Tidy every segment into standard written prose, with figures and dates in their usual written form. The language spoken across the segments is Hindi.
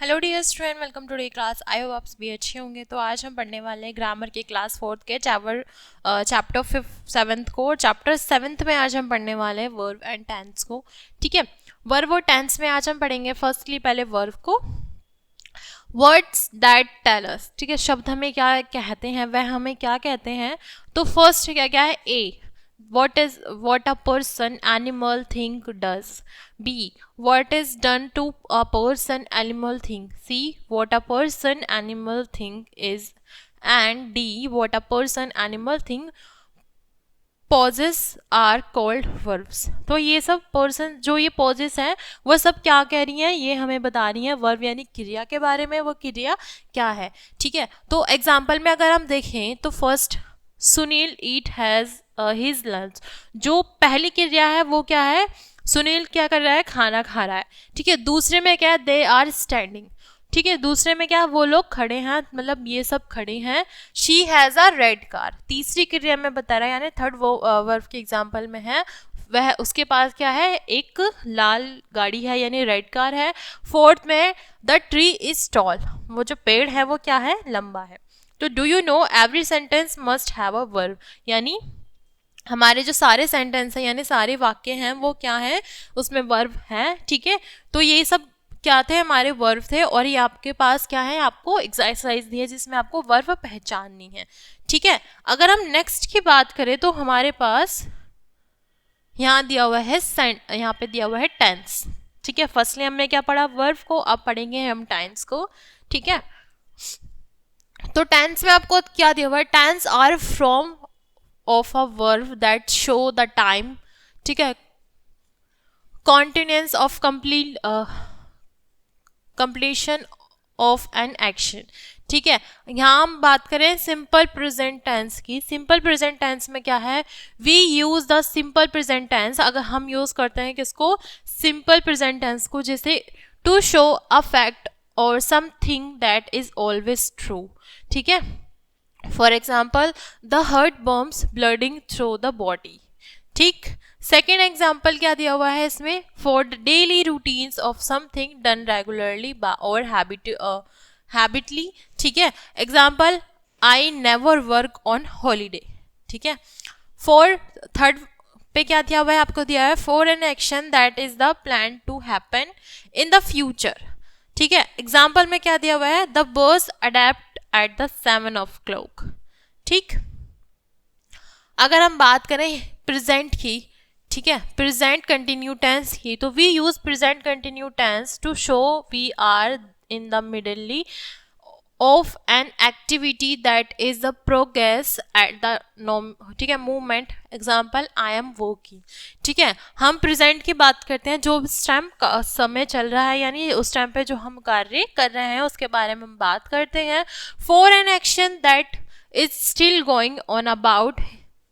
Hello dear student, welcome today class. I hope आप भी अच्छे होंगे। तो आज हम पढ़ने वाले हैं ग्रामर के क्लास 4 के चैप्टर 7th को। चैप्टर 7th में आज हम पढ़ने वाले हैं वर्ब एंड टेंस को। ठीक है, वर्ब और टेंस में आज हम पढ़ेंगे फर्स्टली पहले वर्ब को। वर्ड्स दैट टेल अस, ठीक है, शब्द हमें क्या कहते हैं, वह हमें क्या कहते हैं। तो फर्स्ट क्या क्या है, ए what a person animal thing does. B what is done to a person animal thing. C what a person animal thing is. And D what a person animal thing possess are called verbs. तो ये सब पर्सन जो ये पॉजेस हैं वो सब क्या कह रही हैं, ये हमें बता रही हैं वर्ब यानी क्रिया के बारे में, वो क्रिया क्या है। ठीक है, तो एग्जाम्पल में अगर हम देखें तो first Sunil eat has his lunch. जो पहली क्रिया है वो क्या है, सुनील क्या कर रहा है, खाना खा रहा है। ठीक है, दूसरे में क्या है, दे आर स्टैंडिंग। ठीक है, दूसरे में क्या, वो लोग खड़े हैं, मतलब ये सब खड़े हैं। She has a red car. तीसरी क्रिया में बता रहा है, यानी थर्ड वो वर्ब के एग्जाम्पल में है, वह उसके पास क्या है, एक लाल गाड़ी है यानी रेड कार है। फोर्थ में द ट्री इज टॉल, वो जो पेड़ है वो क्या है, लंबा है। तो do you know every sentence must have a verb, यानी हमारे जो सारे सेंटेंस हैं यानी सारे वाक्य हैं वो क्या है, उसमें वर्ब है। ठीक है, तो ये सब क्या थे, हमारे वर्ब थे। और ये आपके पास क्या है, आपको एक्सरसाइज दी है जिसमें आपको वर्ब पहचाननी है। ठीक है, अगर हम नेक्स्ट की बात करें तो हमारे पास यहाँ दिया हुआ है यहाँ पे दिया हुआ है टेंस। ठीक है, फर्स्टली हमने क्या पढ़ा, वर्ब को, अब पढ़ेंगे हम टेंस को। ठीक है, तो टेंस में आपको क्या दिया हुआ है, tense are from of a verb that show the time. ठीक है, continuance of completion of an action. ठीक है, यहाँ हम बात करें सिंपल प्रेजेंट टेंस की। सिंपल प्रेजेंट टेंस में क्या है, we use the simple present tense. अगर हम यूज करते हैं किसको, सिंपल प्रेजेंट टेंस को, जैसे टू शो अ फैक्ट और something that is always true. ठीक है, for example the heart pumps blooding through the body. ठीक, सेकेंड एग्जाम्पल क्या दिया हुआ है इसमें, for the daily routines of something done regularly और हैबिटली। ठीक है, example I never work on holiday. ठीक है, फॉर थर्ड पे क्या दिया हुआ है, आपको दिया है for an action that is the plan to happen in the future. ठीक है, एग्जाम्पल में क्या दिया हुआ है, the bus adapt at the 7 o'clock। ठीक, अगर हम बात करें प्रेजेंट की, ठीक है, प्रेजेंट कंटिन्यू टेंस की, तो we use present continue tense to show we are in the middle of an activity that is the progress at the, ठीक है, movement. Example I am working. ठीक है, हम प्रेजेंट की बात करते हैं जो उस टाइम का समय चल रहा है, यानी उस टाइम पे जो हम कार्य कर रहे हैं उसके बारे में हम बात करते हैं। For an action that is still going on about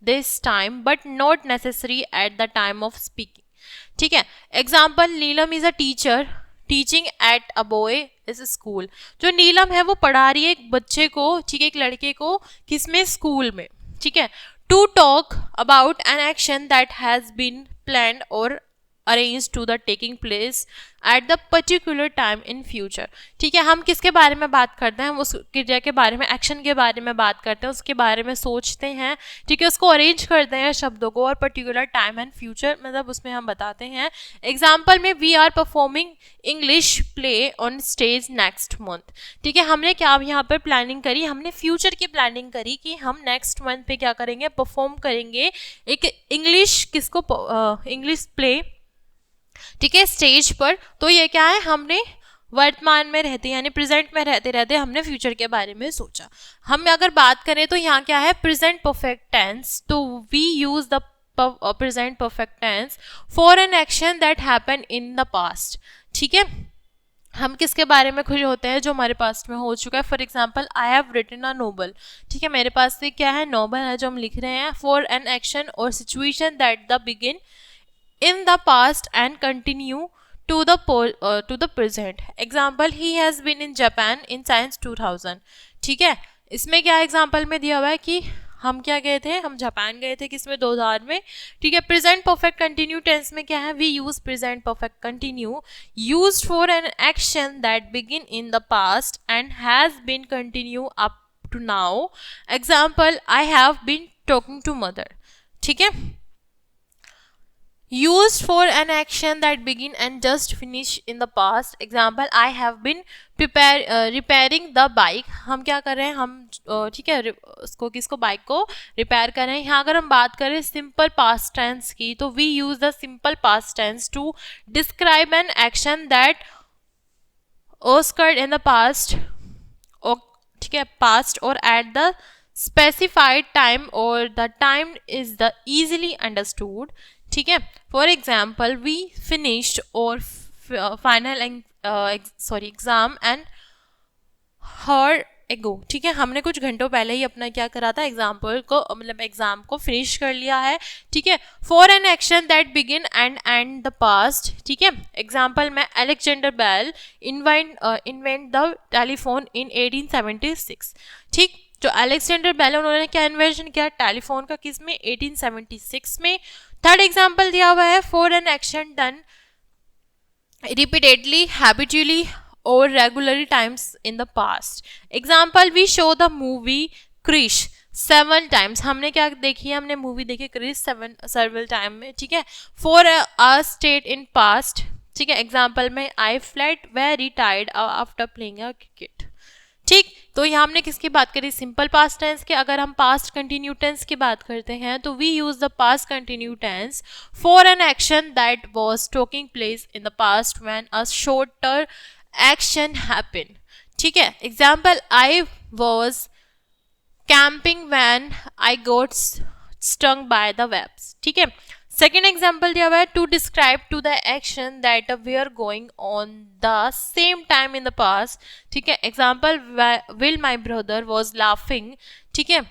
this time but not necessary at the time of speaking. ठीक है, example Neelam is a teacher teaching at a boy is school. जो नीलम है वो पढ़ा रही है एक बच्चे को, ठीक है, एक लड़के को, किसमें, स्कूल में। ठीक है, to talk about an action that has been planned और arrange to the taking place at the particular time in future. ठीक है, हम किसके बारे में बात करते हैं, हम उस क्रिया के बारे में, एक्शन के बारे में बात करते हैं, उसके बारे में सोचते हैं। ठीक है, उसको अरेंज करते हैं शब्दों को, और पर्टिकुलर टाइम एंड फ्यूचर मतलब उसमें हम बताते हैं। एग्जाम्पल में we are performing English play on stage next month. ठीक है, हमने क्या यहाँ पर प्लानिंग करी, हमने फ्यूचर की प्लानिंग करी कि हम नेक्स्ट मंथ पे क्या करेंगे, परफॉर्म करेंगे एक इंग्लिश इंग्लिश प्ले, ठीक है, स्टेज पर। तो ये क्या है, हमने वर्तमान में रहते यानी प्रेजेंट में रहते रहते हमने फ्यूचर के बारे में सोचा। हम अगर बात करें तो यहाँ क्या है, प्रेजेंट परफेक्ट टेंस। तो we use the present perfect tense for an action that happen in the past. ठीक है, हम किसके बारे में खुश होते हैं, जो हमारे पास में हो चुका है। For example I have written a novel. ठीक है, मेरे पास से क्या है, नोबल है जो हम लिख रहे हैं। फॉर एन एक्शन और situation that the begin in the past and continue to the present. Example, he has been in Japan in since 2000. ठीक है, इसमें क्या एग्जाम्पल में दिया हुआ है कि हम क्या गए थे, हम जापान गए थे किसमें, 2000 में, ठीक है। प्रेजेंट परफेक्ट कंटिन्यू टेंस में क्या है, we use present perfect continue used for an action that begin in the past and has been continue up to now. Example, I have been talking to mother, ठीक है। Used for an action that begin and just finish in the past. Example, I have been repairing the bike. हम क्या कर रहे हैं, हम ठीक है उसको किसको, बाइक को रिपेयर कर रहे हैं। यहाँ अगर हम बात करें सिंपल पास्ट टेंस की, तो we use the simple past tense to describe an action that occurred in the past, ठीक है, past or at the specified time or the time is the easily understood, ठीक है। फॉर एग्जाम्पल, वी फिनिश्ड और फाइनल एग्जाम एंड हर एगो, ठीक है, हमने कुछ घंटों पहले ही अपना क्या करा था, एग्जाम्पल को मतलब एग्जाम को फिनिश कर लिया है, ठीक है। For an action that begin and end the past, ठीक है। एग्जाम्पल में Alexander Bell invent the telephone in 1876, ठीक। जो अलेक्जेंडर बेल उन्होंने क्या इन्वेंशन किया, टेलीफोन का, किस में, 1876 में। थर्ड एग्जाम्पल दिया हुआ है, for an action done repeatedly, habitually or regularly times in the past. Example, we show the movie Krish 7 times. हमने क्या देखी है, हमने मूवी देखी क्रिश several time में, ठीक है। For a state in past, ठीक है। एग्जाम्पल में, I felt very tired after playing a cricket, ठीक। तो यहाँ हमने किसकी बात करी, सिंपल पास्ट टेंस के। अगर हम पास्ट कंटिन्यू टेंस की बात करते हैं तो we use the past continue tense for an action that was taking place in the past when a shorter action happened, ठीक है। Example, I was camping when I got stung by the webs, ठीक है। सेकेंड एग्जाम्पल दिया हुआ है, to describe to the action that we are going on the same time in the past, ठीक है। Example, will my brother was laughing, ठीक है,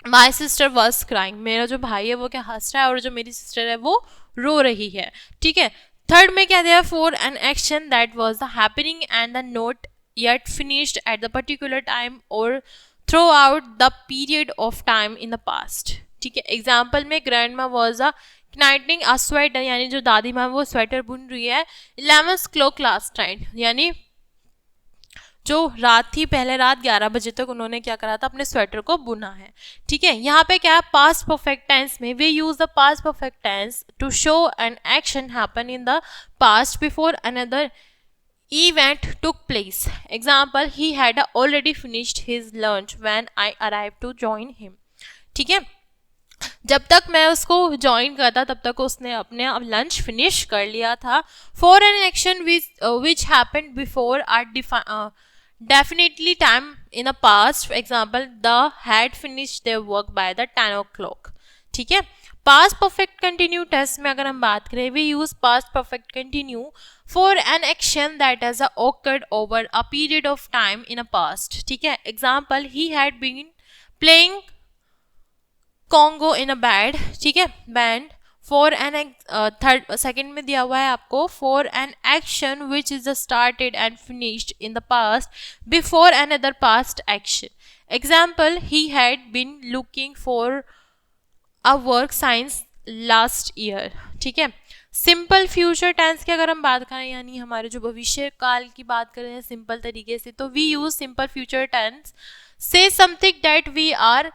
माई सिस्टर वॉज क्राइंग, मेरा जो भाई है वो क्या हंस रहा है और जो मेरी सिस्टर है वो रो रही है, ठीक है। थर्ड में क्या दिया, for an action that was the happening and the not yet finished at the particular time और throughout the period of time in the past, ठीक है। एग्जाम्पल में, ग्रैंड मा वॉज अ नाइटिंग अ स्वेटर, यानी जो दादी माँ वो स्वेटर बुन रही है 11 o'clock लास्ट नाइट, यानी जो रात थी पहले रात 11 बजे तक उन्होंने क्या करा था, अपने स्वेटर को बुना है, ठीक है। यहाँ पे क्या है, पास्ट परफेक्ट टेंस में we use the past perfect tense to show an action happen in the past before another event took place. Example, he had already finished his lunch when I arrived to join him, ठीक है। जब तक मैं उसको ज्वाइन करता तब तक उसने अपने लंच फिनिश कर लिया था। For an action which happened before are definitely time in a past, example, the had finish their work by the 10 o'clock, ठीक है। पास्ट परफेक्ट कंटिन्यू टेंस में अगर हम बात करें, we use past perfect continue for an action that has occurred over a period of time in a past, ठीक है। Example, he had been playing Congo in a band, ठीक है, band. For an third second में दिया हुआ है आपको, for an action which is started and finished in the past before another past action, example, he had been looking for a work science last year, ठीक है। सिंपल फ्यूचर टेंस की अगर हम बात करें, यानी हमारे जो भविष्य काल की बात कर रहे हैं सिंपल तरीके से, तो we use simple future tense से something that we are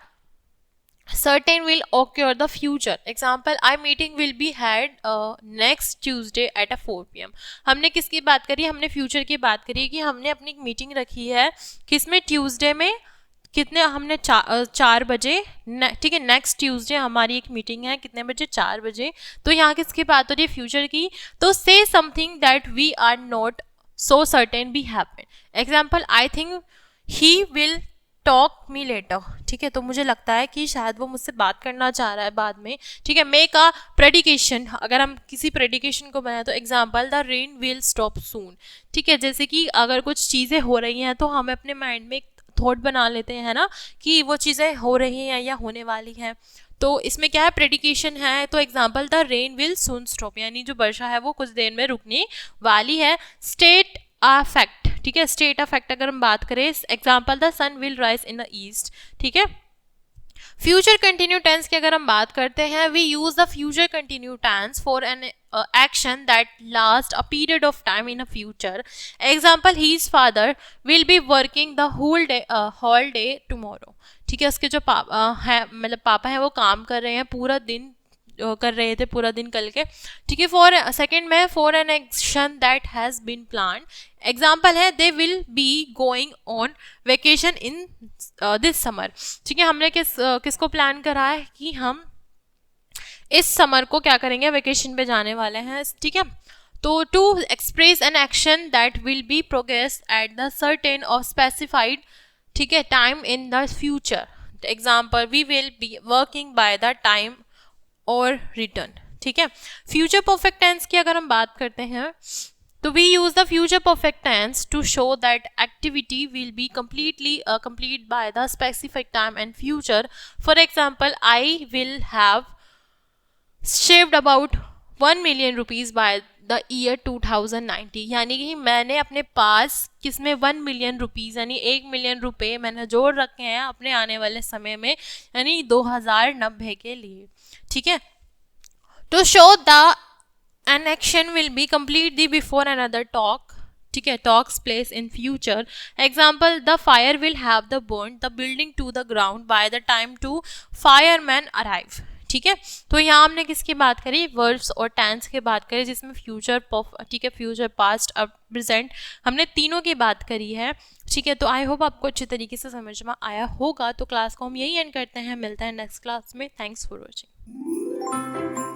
certain will occur the future. Example, I meeting will be had next Tuesday at 4 PM. हमने किसकी बात करी, हमने फ्यूचर की बात करी कि हमने अपनी मीटिंग रखी है किसमें, ट्यूसडे में, कितने, हमने 4 बजे, ठीक है। नेक्स्ट ट्यूसडे हमारी एक मीटिंग है, कितने बजे, 4 बजे। तो यहाँ किसकी बात हो रही है, फ्यूचर की। तो से something that we are not so certain be happen, example, I think he will talk me later, ठीक है। तो मुझे लगता है कि शायद वो मुझसे बात करना चाह रहा है बाद में, ठीक है। मेक अ प्रेडिकेशन, अगर हम किसी प्रेडिकेशन को बनाए तो example, the rain will stop soon, ठीक है। जैसे कि अगर कुछ चीज़ें हो रही हैं तो हम अपने माइंड में एक थॉट बना लेते हैं ना कि वो चीज़ें हो रही हैं या होने वाली हैं। तो इसमें क्या है, प्रेडिकेशन है। तो example, the rain will soon stop, यानी जो वर्षा है वो कुछ देर में रुकने वाली है। स्टेट अफेक्ट, ठीक है, स्टेट अफेक्ट अगर हम बात करें, example, the sun will rise in the east, ठीक है। फ्यूचर कंटिन्यू टेंस की अगर हम बात करते हैं, we use the future continue tense for an action that last a period of time in a future. Example, his father will be working the whole day tomorrow. ठीक है, उसके जो पापा है, मतलब पापा हैं, वो काम कर रहे हैं पूरा दिन, कर रहे थे पूरा दिन कल के। ठीक है, फॉर सेकेंड में for an action that has been plan. Example है, they will be going on vacation in this summer. ठीक है, हमने किसको प्लान करा है कि हम इस समर को क्या करेंगे, वेकेशन पे जाने वाले हैं। ठीक है, तो to express an action that will be progress at the certain और स्पेसिफाइड, ठीक है, time in the future. Example, we will be working by the time और रिटर्न। ठीक है, फ्यूचर परफेक्ट टेंस की अगर हम बात करते हैं, तो we use the future perfect tense to show that activity will be complete by the specific time and future. For example, I will have saved about 1 million rupees by the year 2090। यानी कि मैंने अपने पास किसमें 1 मिलियन रुपीज़ यानी 1 मिलियन रुपए मैंने जोड़ रखे हैं अपने आने वाले समय में, यानी 2090 के लिए। ठीक है, to show the an action will be completely before another talk, ठीक है, talks place in future. Example, the fire will have the burnt the building to the ground by the time to firemen arrive. ठीक है, तो यहाँ हमने किसकी बात करी, वर्ब्स और टेंस की बात करी, जिसमें फ्यूचर, ठीक है, फ्यूचर, पास्ट, अब, प्रेजेंट, हमने तीनों की बात करी है। ठीक है, तो आई होप आपको अच्छे तरीके से समझ में आया होगा। तो क्लास को हम यही एंड करते हैं, मिलते हैं नेक्स्ट क्लास में। Thanks for watching.